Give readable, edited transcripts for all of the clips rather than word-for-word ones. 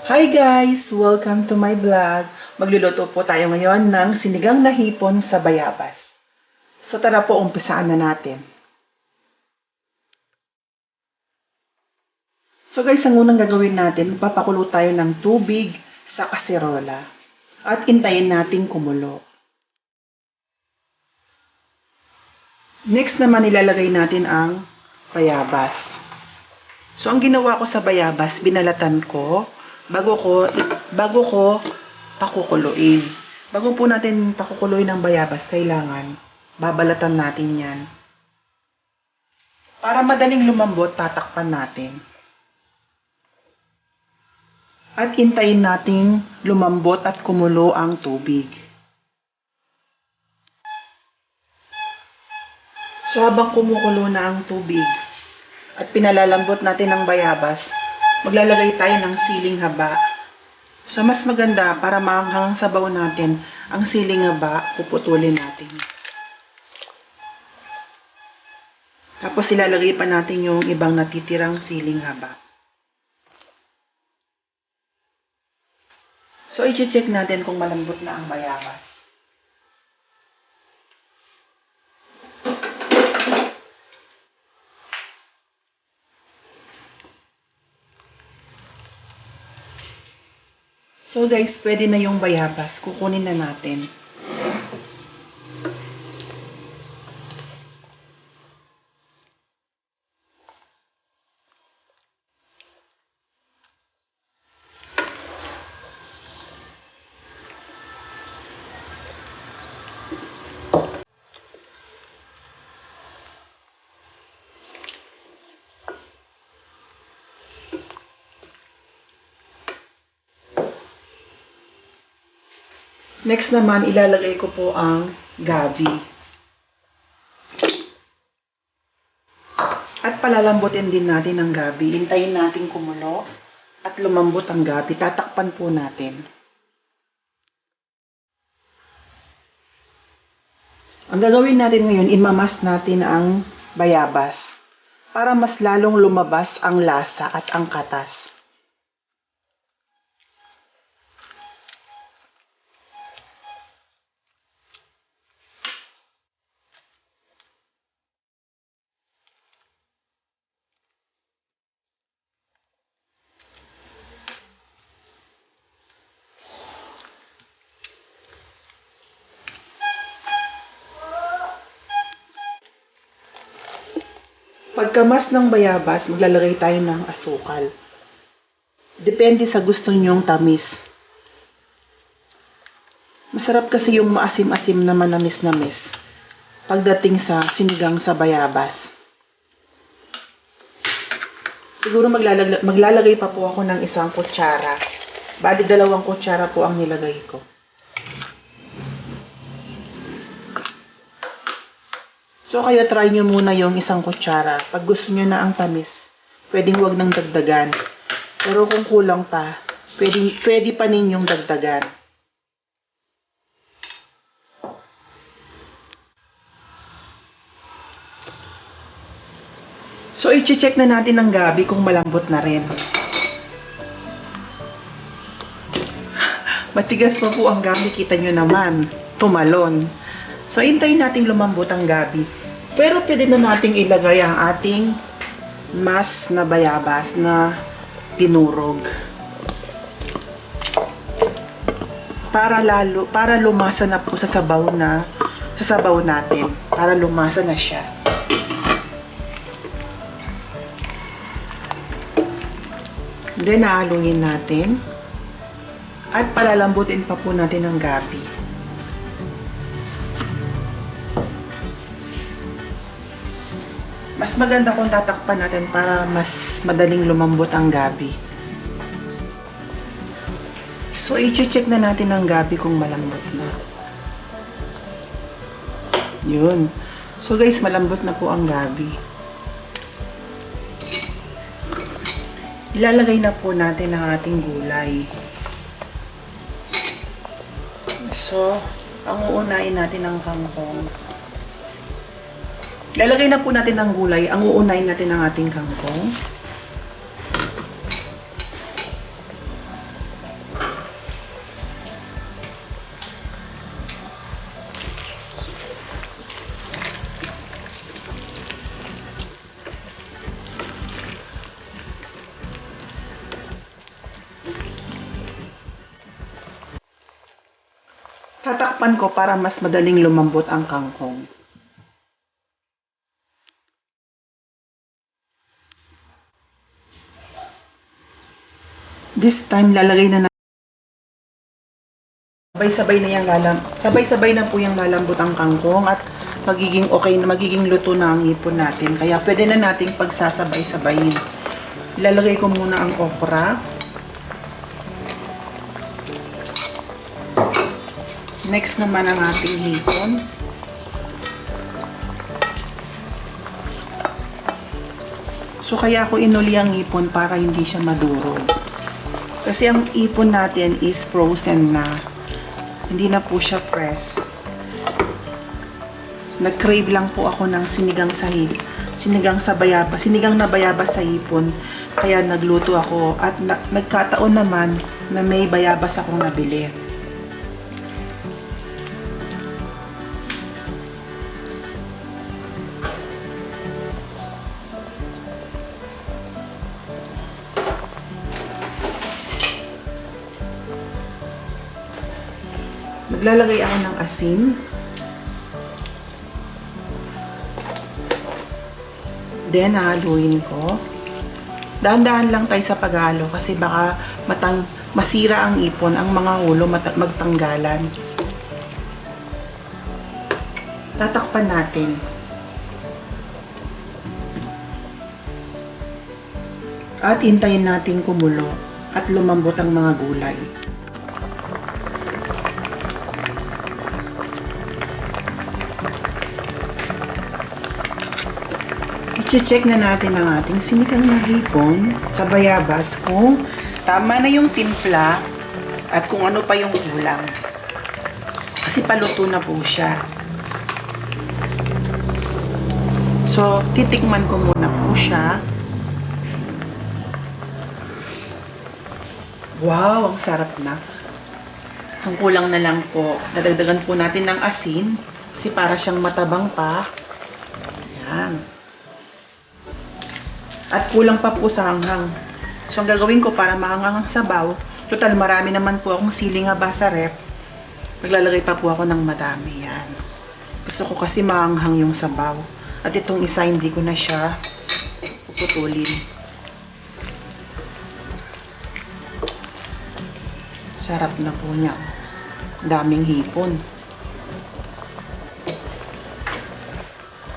Hi guys! Welcome to my vlog. Magluluto po tayo ngayon ng sinigang na hipon sa bayabas. So tara po, umpisaan na natin. So guys, ang unang gagawin natin, papakulo tayo ng tubig sa kaserola. At intayin natin kumulo. Next naman, ilalagay natin ang bayabas. So ang ginawa ko sa bayabas, binalatan ko bago ko pakukuluin. Bago po natin pakukuluin ang bayabas, kailangan babalatan natin yan. Para madaling lumambot, tatakpan natin. At hintayin nating lumambot at kumulo ang tubig. So habang kumukulo na ang tubig at pinalalambot natin ang bayabas, maglalagay tayo ng siling haba. So mas maganda para maanghang sabaw natin, ang siling haba puputulin natin. Tapos ilalagay pa natin yung ibang natitirang siling haba. So i-check natin kung malambot na ang bayabas. So guys, pwede na yung bayabas. Kukunin na natin. Next naman, ilalagay ko po ang gabi. At palalambutin din natin ang gabi. Hintayin natin kumulo at lumambot ang gabi. Tatakpan po natin. Ang gagawin natin ngayon, imamas natin ang bayabas para mas lalong lumabas ang lasa at ang katas. Pagkamas ng bayabas, maglalagay tayo ng asukal. Depende sa gusto nyong tamis. Masarap kasi yung maasim-asim na manamis-namis pagdating sa sinigang sa bayabas. Siguro maglalagay pa po ako ng isang kutsara. Bali 2 kutsara po ang nilagay ko. So, kayo try nyo muna yung 1 kutsara. Pag gusto nyo na ang tamis, pwedeng wag nang dagdagan. Pero kung kulang pa, pwede pa ninyong dagdagan. So, i-check na natin ang gabi kung malambot na rin. Matigas pa po ang gabi, kita nyo naman. Tumalon. So, hintayin natin lumambot ang gabi. Pero pwede na nating ilagay ang ating mas na bayabas na tinurog. Para lumasa na po sa sabaw natin. Para lumasa na siya. Then, haluin natin. At palalambutin pa po natin ang gabi. Mas maganda kung tatakpan natin para mas madaling lumambot ang gabi. So, i-check na natin ang gabi kung malambot na. Yun. So, guys, malambot na po ang gabi. Ilalagay na po natin ang ating gulay. So, ang uunahin natin ang kangkong. Lalagay na po natin ang gulay. Ang uunahin natin ang ating kangkong. Tatakpan ko para mas madaling lumambot ang kangkong. This time, lalagay na sabay-sabay na po yung lalambot ang kangkong at magiging okay na, magiging luto na ang ipon natin. Kaya pwede na nating pagsasabay-sabayin. Ilalagay ko muna ang okra. Next naman ang ating hipon. So kaya ako inuli ang ipon para hindi siya madurog. Kasi ang ipon natin is frozen na. Hindi na po siya fresh. Nag-crave lang po ako ng sinigang na bayabas sa hipon. Kaya nagluto ako at nagkataon naman na may bayabas akong nabili. Maglalagay ako ng asin. Then, haluin ko. Dahan-dahan lang tayo sa paghalo kasi baka masira ang ipon, ang mga ulo magtanggalan. Tatakpan natin. At hintayin natin kumulo at lumambot ang mga gulay. I-check na natin ang ating sinigang na hipon sa bayabas kung tama na yung timpla at kung ano pa yung kulang. Kasi paluto na po siya. So, titikman ko muna po siya. Wow, ang sarap na. Ang kulang na lang po, nadagdagan po natin ng asin kasi para siyang matabang pa. Yan. At kulang pa po sa hanghang. So, ang gagawin ko para mahanghang ang sabaw, total marami naman po akong siling haba sa rep. Maglalagay pa po ako ng madami. Yan. Gusto ko kasi mahanghang yung sabaw. At itong isa, hindi ko na siya puputulin. Sarap na po niya. Daming hipon.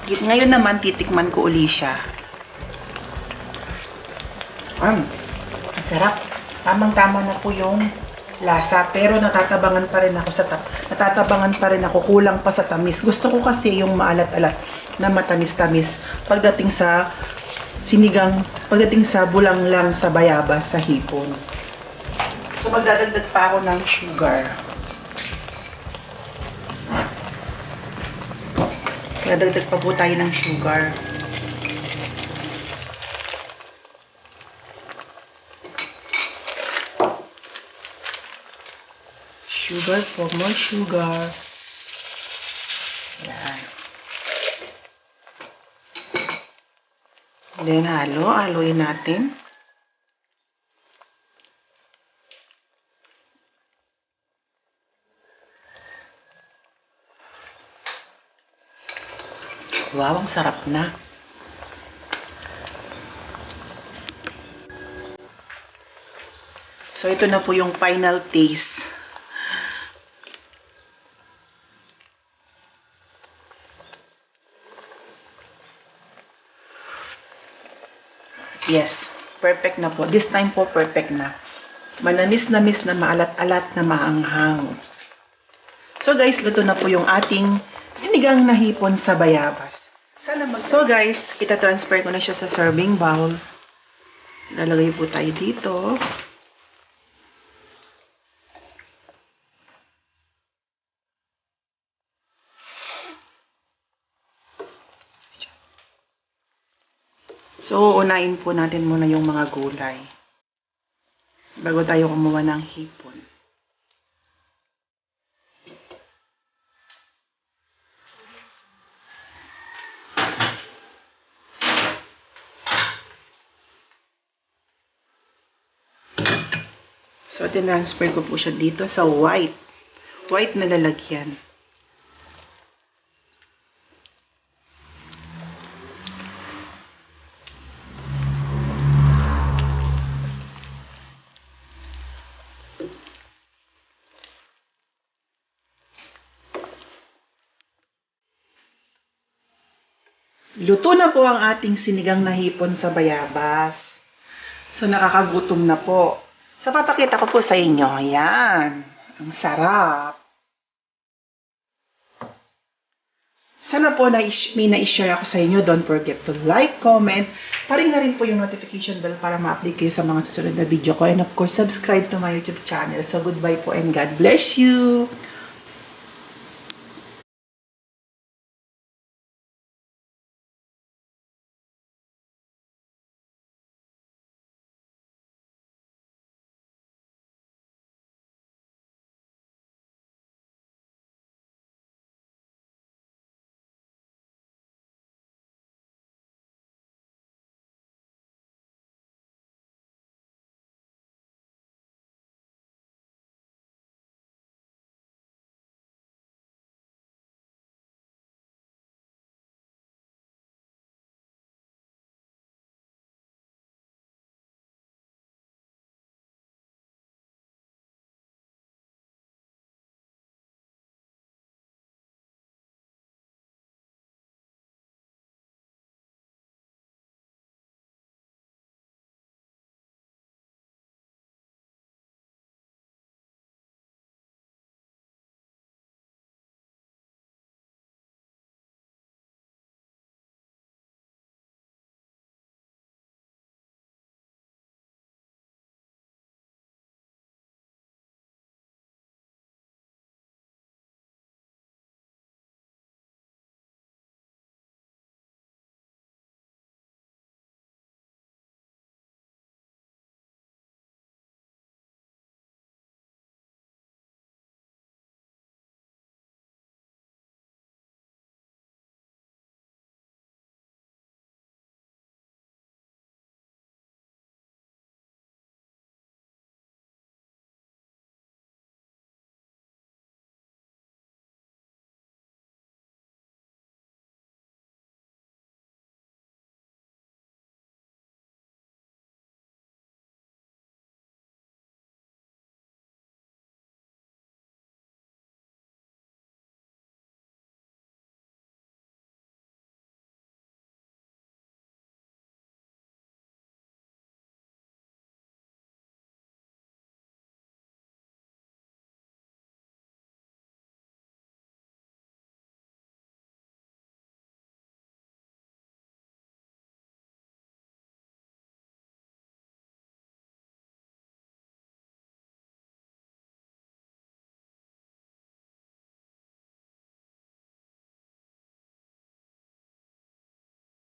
Ngayon naman, titikman ko uli siya. Masarap. Tamang-tama na po yung lasa, pero natatabangan pa rin ako, kulang pa sa tamis. Gusto ko kasi yung maalat-alat na matamis-tamis pagdating sa bulanglang sa bayabas sa hipon. So magdadagdag pa ako ng sugar. Magdadagdag pa po tayo ng sugar. Sugar for more sugar. Yan. Then, haluin natin. Wow, ang sarap na. So, ito na po yung final taste. Yes, perfect na po. This time po, perfect na. Manamis-namis na maalat-alat na maanghang. So guys, luto na po yung ating sinigang na hipon sa bayabas. So guys, ita-transfer ko na siya sa serving bowl. Lalagay po tayo dito. So, unahin po natin muna yung mga gulay bago tayo kumuha ng hipon. So, tinransfer ko po siya dito sa white white na lalagyan. Luto na po ang ating sinigang na hipon sa bayabas. So, nakakagutom na po. So, papakita ko po sa inyo. Ayan. Ang sarap. Sana po may na-share ako sa inyo. Don't forget to like, comment. Paring na rin po yung notification bell para ma-update kayo sa mga susunod na video ko. And of course, subscribe to my YouTube channel. So, goodbye po and God bless you.